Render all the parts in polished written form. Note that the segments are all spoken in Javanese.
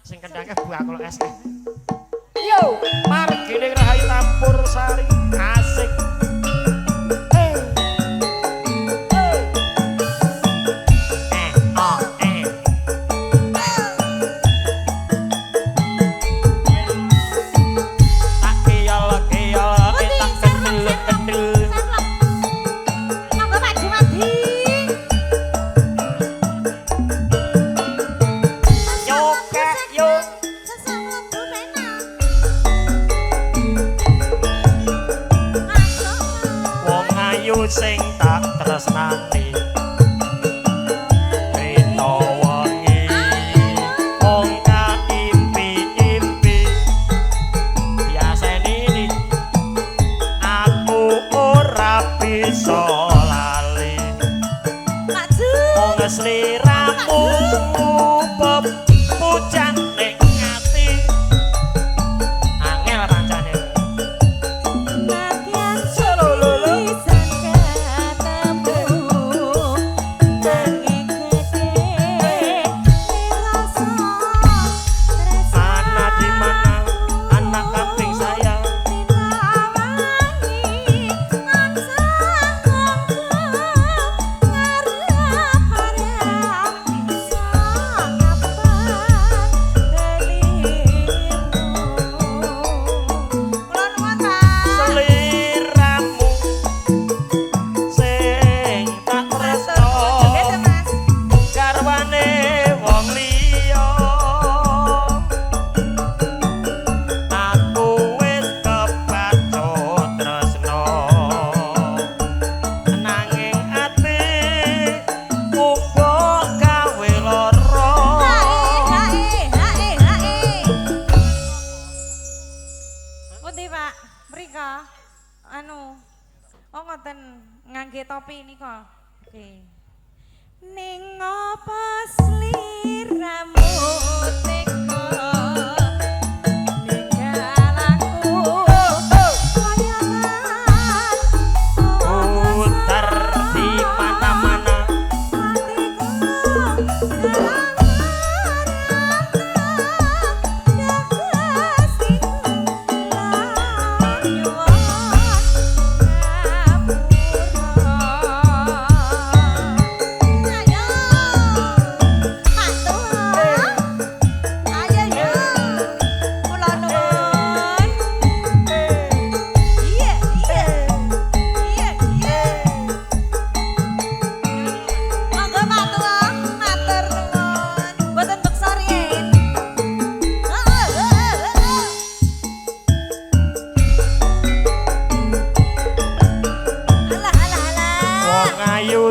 sing kendangke Bu aku es. Yo, margine rahayu campur sari asik. Sing tak tresnani rita wengi wong impi-impi biasane ini aku ora bisa lali wong sliramu pepujan ning ati angel pancane topi ini kok. Oke. Ning apa sliramu teko ninggalku layangan putar di mana-mana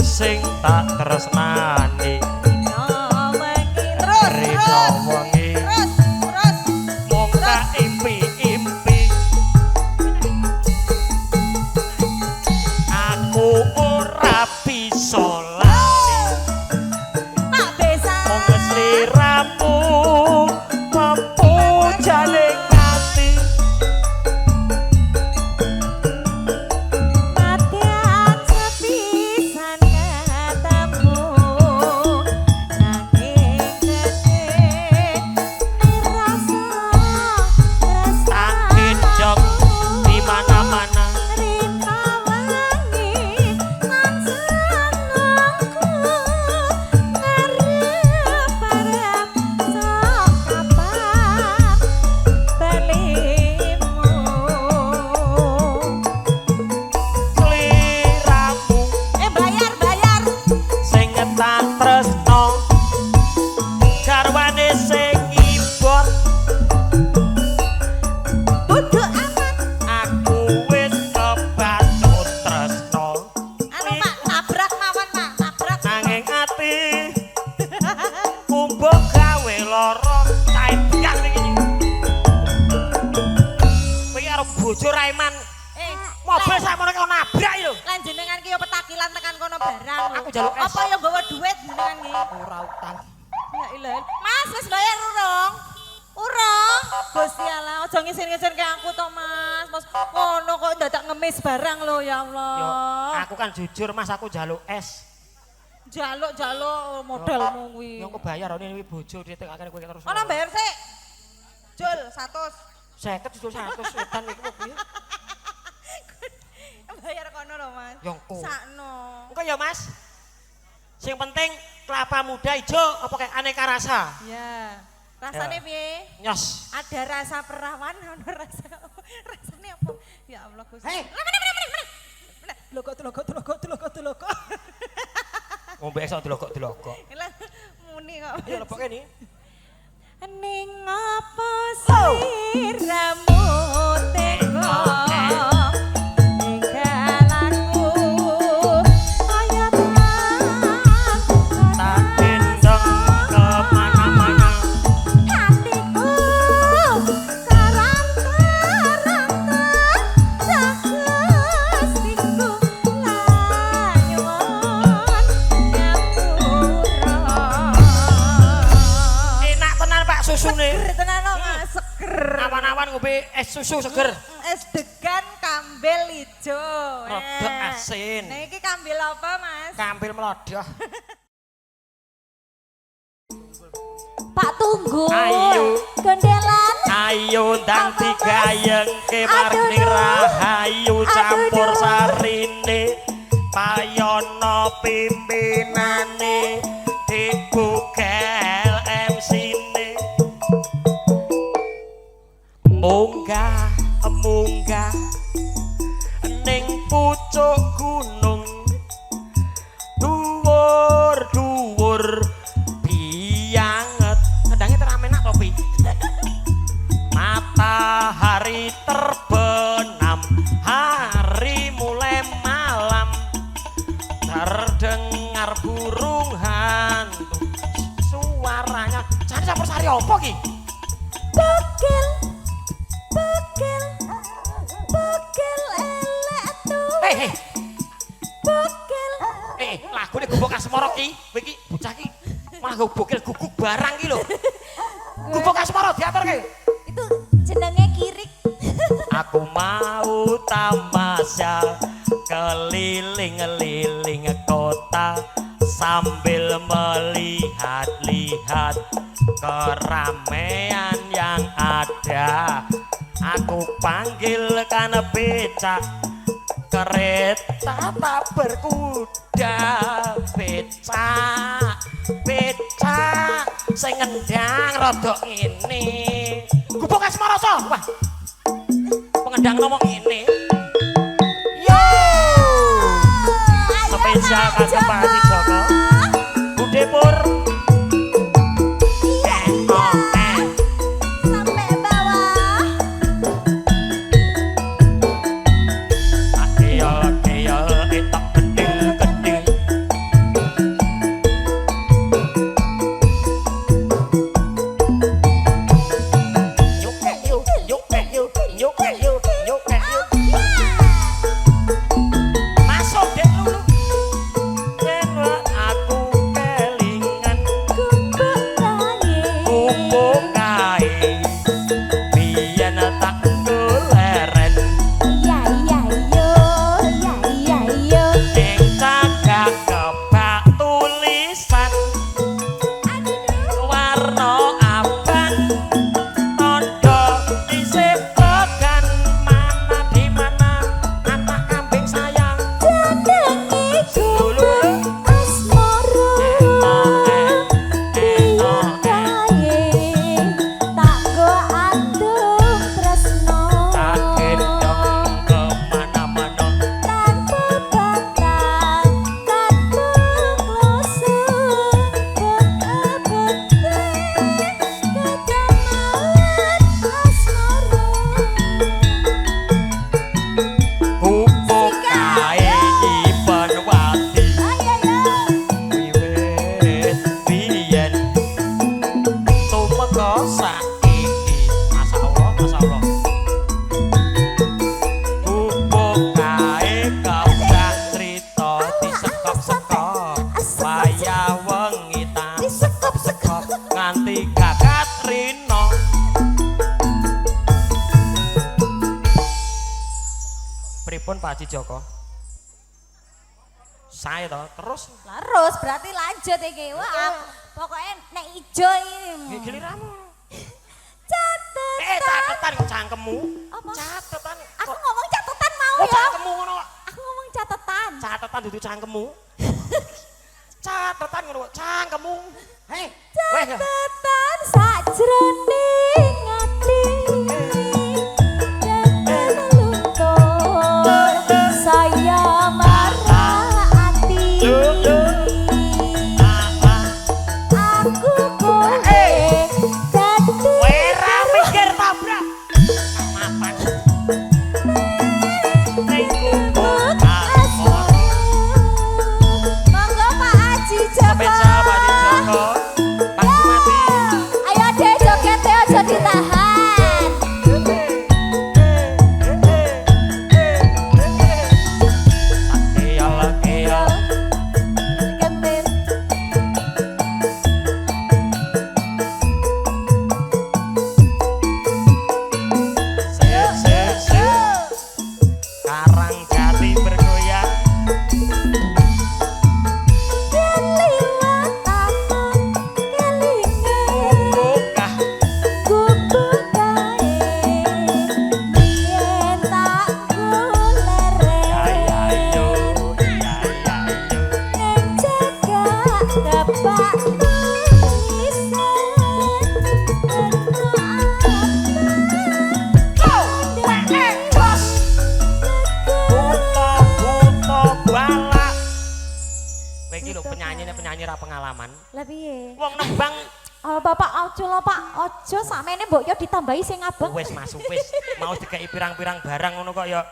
sing tak tresnani terus wong tak impi-impi aku ora bisa lali tak bisa wong sliramu pepujane bojo Raiman. Mobil sak mono kok nabrak lho. Lan jenengan ki yo petakilan tekan kono barang lho. Aku njaluk es. Apa yo nggawa duit jenengan ki? Ora utang. Ya ilah. Mas wis bayar urung? Urung. Gusti Allah, aja ngisin-ngisin ke aku to, Mas. Mas ngono kok dadak ngemis barang lho ya Allah. Yo, aku kan jujur Mas, aku njaluk es. Jaluk modalmu kuwi. Yo aku bayar ini bojo ditekake kowe terus. Ana bayar sik. Jul 100. 50 didol 100 edan iki mobil. Bayar kono lho, Mas. Yongko. Sakno. Engko ya, Mas. Sing penting kelapa muda ijo apa kayak aneka rasa. Ya. Rasane Ya. piye? Nyos. Ada rasa perawan, ono rasa rasane apa? Ya Allah Gusti. Hei. Mana? Loko. Ngombe esok delokok. Lah muni kok. Ayo lepoke ni. Ning apa sliramu teko ninggalku kaya Tak gendong kemana-mana. hatiku karang-karang sagustiku lanyuwun ngapura. Enak tenan Pak susune. Seger tenan kok, Mas, seger. Awan-awan ngombe es susu seger. Es degan kambel ijo. Rodok asin. Nah iki kambel apa, Mas? Kambil melodoh. Pak tunggu. Ayo. Gondelan. Ayo ndang digayengke marni rahayu campur sarine payono pimpinane dibugel MC-ne munggah ning pucuk gunung dhuwur bianget ngendange teramenak topi matahari terbenam hari mulai malam terdengar burung hantu suaranya jadi campur sari apa ki? Bogel elek tuh. Hei Bogel. lagu ini gubuk asmoro ki iki bocah ki malah bogel guguk barang ki lho gubuk asmoro diatur ki Itu jenenge kirik. aku mau tamasya keliling-liling kota sambil melihat-lihat keramaian yang ada. Aku panggilkan becak kereta tak berkuda becak sing ngendang rodok ini gubuk asmara wah pengendang ngomong ini yo spesial kagem Pak Haji Joko Bude Pur Sampai bawah. Keol etok gedil Yuk masuk deh lulu Dengar aku kelingan Kumpul kae Biyen tak doleren Ning cagak kebak tulisan Warna abang Tondo isip tegan Mana di mana anak kambing sayang Lulu tak gendong kemana-mana Kumpul kae nyimpen wati Wiwit biyen tumeka saiki masyaallah Kumpul kae kabeh crita disekop-sekop wayah wengi tak sekop-sekop nganti gagat rino pripun Pak Haji Joko saya toh terus Terus berarti lanjut iki. Wah, pokoknya nek ijo ini. giliramu Jatuh catetan kok cangkemmu. Apa? Catetan. Aku ngomong catetan mau Oh, ya. cangkemmu ngono kok. Aku ngomong catetan. Catetan dudu cangkemmu. Catetan ngono kok cangkemmu. Hei, Catetan sajroning ati. Dan luntur saya marah ati. Aku kowe dadi Wera mikir tabrak. Mapan. Ning kubuk asmara. Monggo Pak Haji Joko. Spesial Pak Haji Joko. Pak Sumati. Ayo deh jogetnya aja ditahan. Keol keol. Kentir. Sik. Karang jati bergoyang. Liwat aku kelingan. Bukah Gubuk kae biyen tak goleren. yo. Ning cekak dapat tulisan Buta balak. Kowe iki lho penyanyi ra pengalaman. Lah piye? Wong nembang Oh, Bapak ojo lho Pak, ojo sakmene mbok yo ditambahi sing abang. wis masuk wis. Mau dikeki pirang-pirang barang ngono kok ya.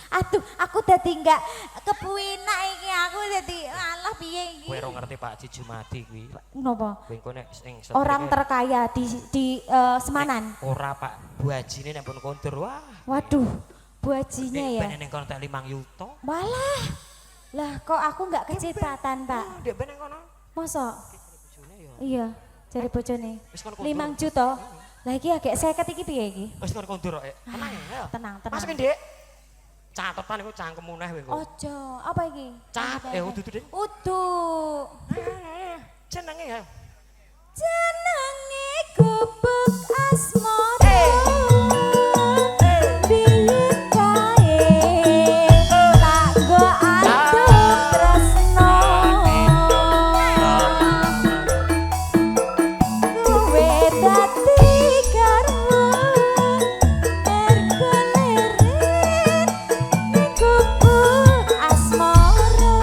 Aduh, aku dadi enggak kepuinak iki. Aku dadi alah piye iki? Kowe ora ngerti Pak Haji Jumadi kuwi. Napa? Kowe engko nek sing Orang terkaya di Semanan. ora Pak, Bu Hajine nek pun kondur wah. Waduh, Bu Hajinya ya. Ben ning kono tak 5 yuta. Walah. Lah kok aku enggak kecipratan, Pak? Ndek ben ning kono. Masa? Bojone ya. Iya, jare bojone. Wis kono kondur. 5 juta. Lah iki agak 50 iki piye iki? Wis kono kondur kok. Tenang ya. Tenang, tenang. Masukin Dik. Catetan iku cangkemmu neh kowe engko. Ojo, apa iki? Udu Dik. Udu. Jenenge ya. Jenenge gubuk asmara. Biyen kae tak go adem tresno. Kowe dadi garwa erkoleret ning gubuk asmara.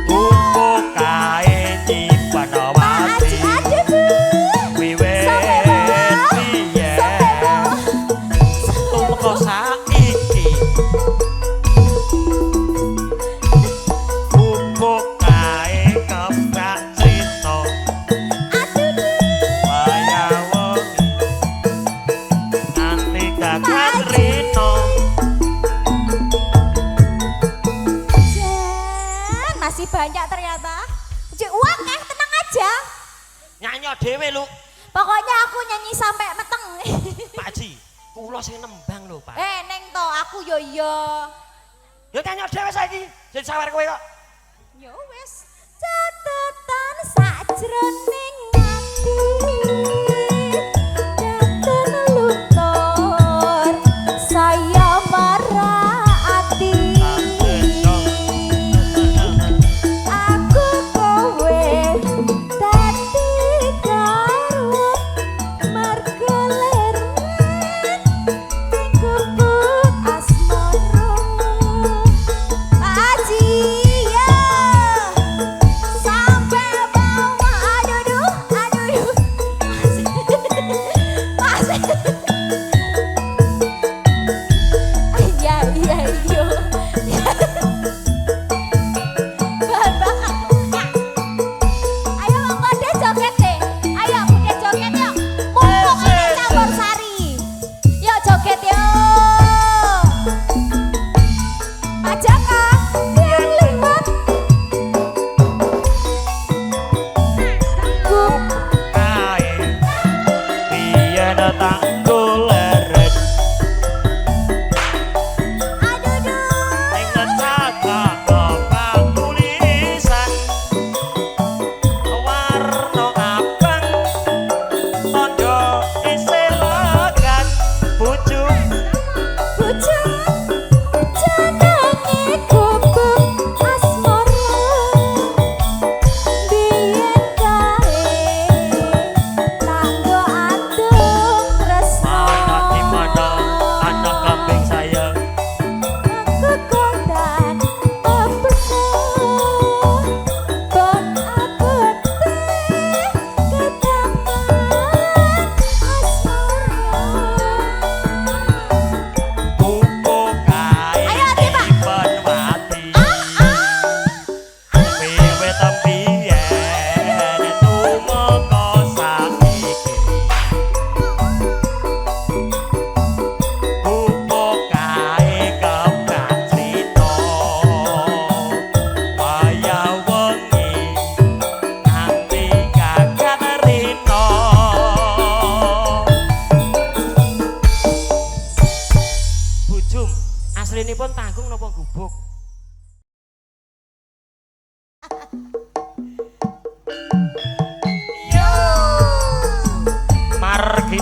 Kumpul kae nyimpen wati. Aduh Bu. Wiwit Sampai bawah. biyen. Sampai bawah. Tumeka saiki. Kumpul kae kebak crita. Wayawangi. Nanti gagal rino. Jan, masih banyak ternyata. Cik uang tenang aja. Nyanyi dhewe lu. Pokoknya aku nyanyi sampai meteng. Pak Haji, kula sing nembang lho, Pak. Neng to aku yo yo. Ya nyanyi dhewe saiki. Sing sawer kowe kok. Yo wis. Catetan sajroning ati. Daten luntur saya marah ati. Aku kowe dadi garwa margoleran ning gubuk asmara. Pak Haji ya sampai bawah aduh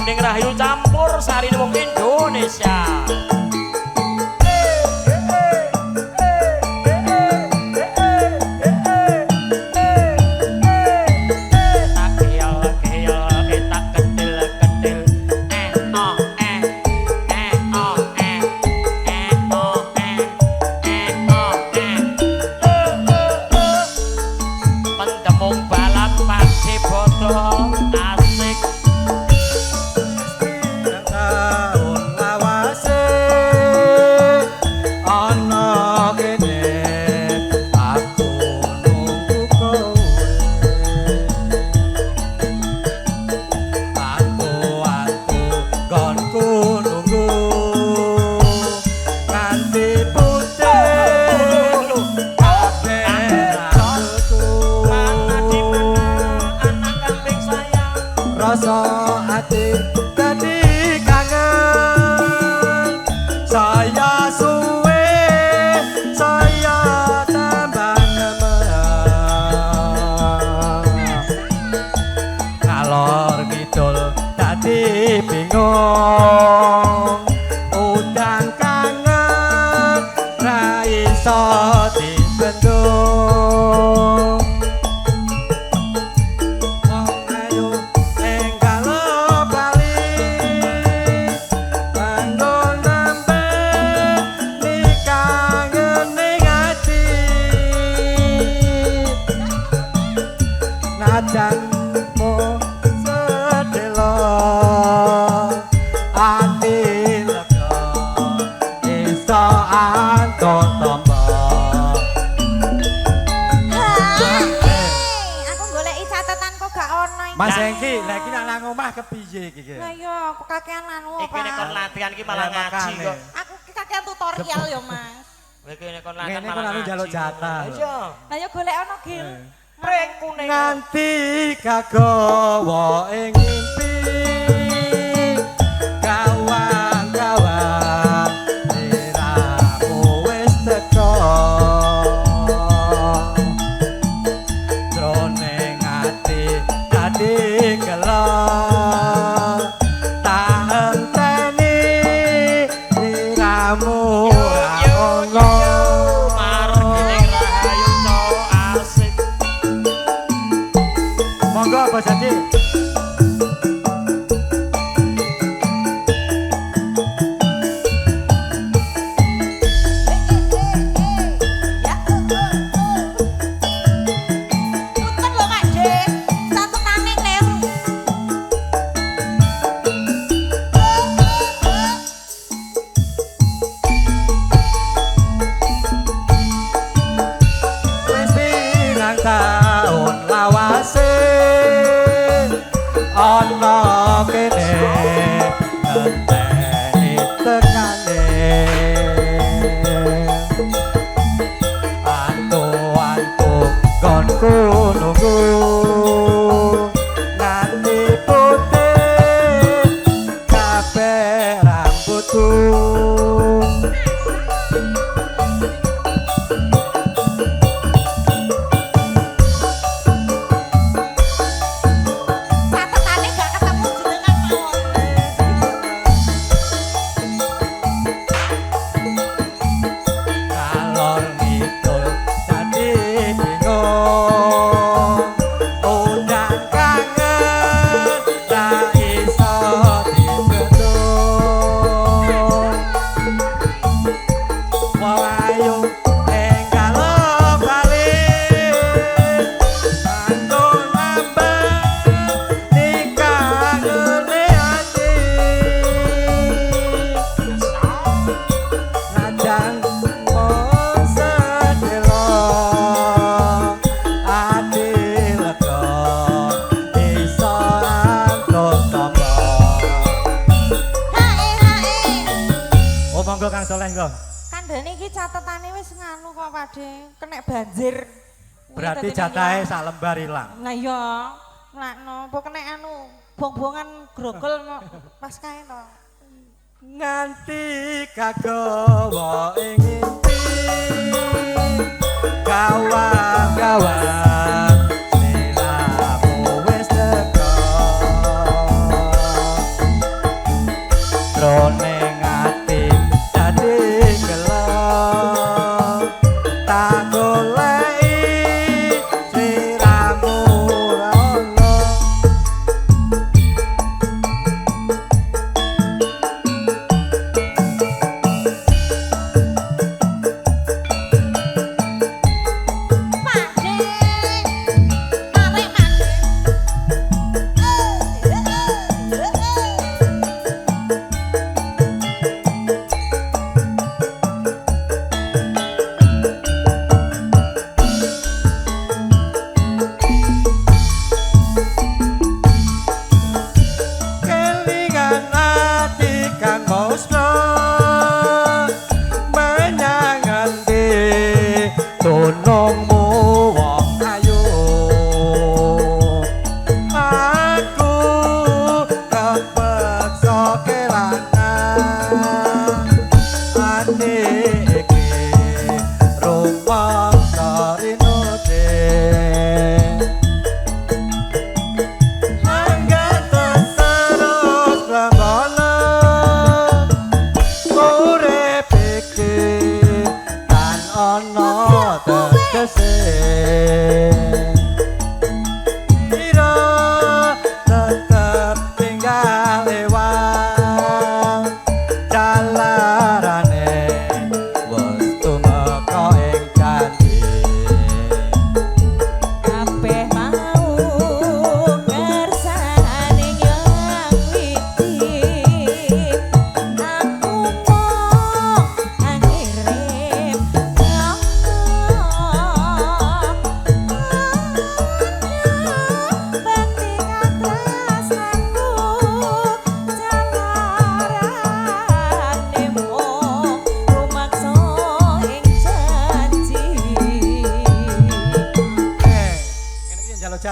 Ning Rahayu campur sarine wong Indonesia. Rasa ati dadi kangen saya suwe saya tambah nemen ngalor ngidul dadi bingung udang kangen ra iso dibendung. Najanmu sedelo ati lega iso anton tombo. Aku goleki catatan kok gak ono iki. Mas Hengki, lha iki nak nang omah kepiye iki? Lah iya, aku kakean anu Iki nek kon apa? latihan iki malah ngaji kok. Aku kakean tutorial ya, Mas. Iki nek kon latihan Ngene malah kon anu ngaji. njaluk jatah. Iya. Lah ya golek ono Gil. Preng kuning. Nganti kagawa ing mimpi kawan-kawan diramu wis teko jroning ati dadi gelo tak enteni diramu ono. Monggo Bos Haji. Ya. Punten lho Kak De, catetane kleru. Wis pirang taun lawase ana kene ngenteni tekane antu-antu konku nunggu nganti putih kabeh rambutku. Catetane gak ketemu jenengan mawon. Kalor ngidul dadi bingung undang kangen tak iso dibendung wong ayu ing kalor bali kanggo nambah dikangeni ati Najan mung sedelo ati lega iso antuk tombo. Hae. Oh monggo Kang Soleh nggo. Kandhane iki catetane wis nganu kok Pakde, kena banjir. Berarti Dadi jatahe kaya- sak lembar ilang. Lah iya, lakno apa kena anu bong-bongan grogol pas kae to. Nganti kagawa ing mimpi kawan-kawan sliramu wis teko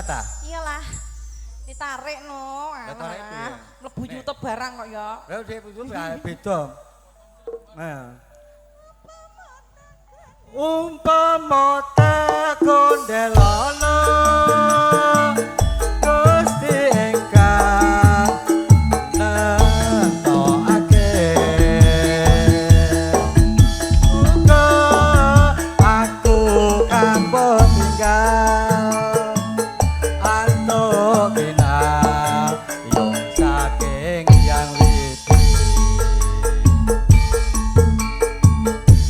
ta? Iyalah. Ditarik no. Ditarik piye? Mlebu YouTube barang kok ya. Lah dhek YouTube ya beda. Nah. Umpama takon delono Gusti engkang nentokake muga aku kang tinggal antuk pinayung saking yang widi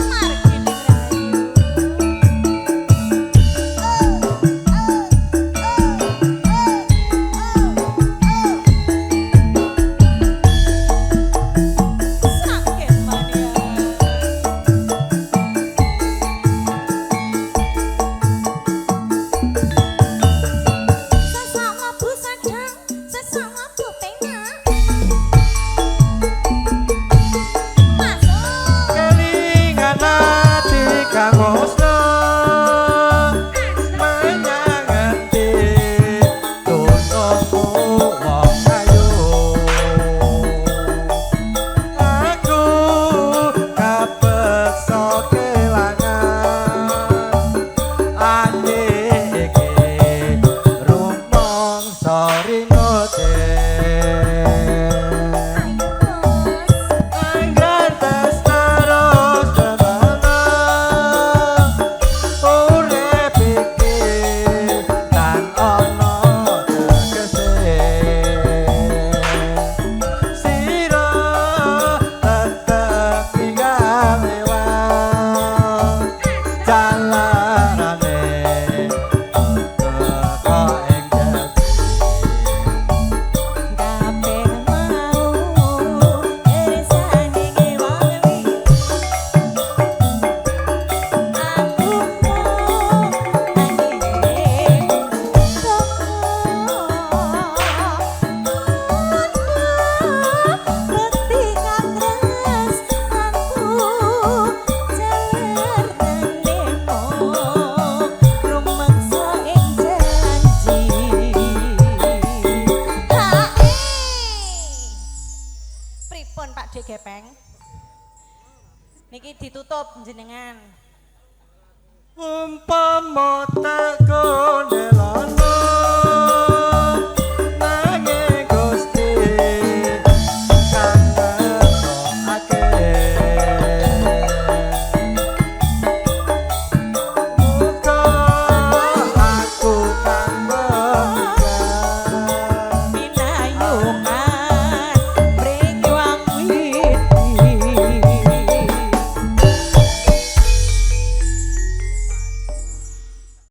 Margine Rahayu. Sakit mania. Sesama bu sadang, sesama bu penak. Masuk. kelingan ati kang osno menyang endi tuntumu wong ayu aku kapeksa kelangan ati iki rumangsa rinode Anggar tes terus demana urip iki lan ana tegese sira tetep tinggal lewat jalanane kok ing Kabeh mau irisane ngewangi. Aku mau nangis Bekti katres aku jaler nandemo rumangsa ing janji. Pripun Pak D Gepeng? Niki ditutup jenengan. umpama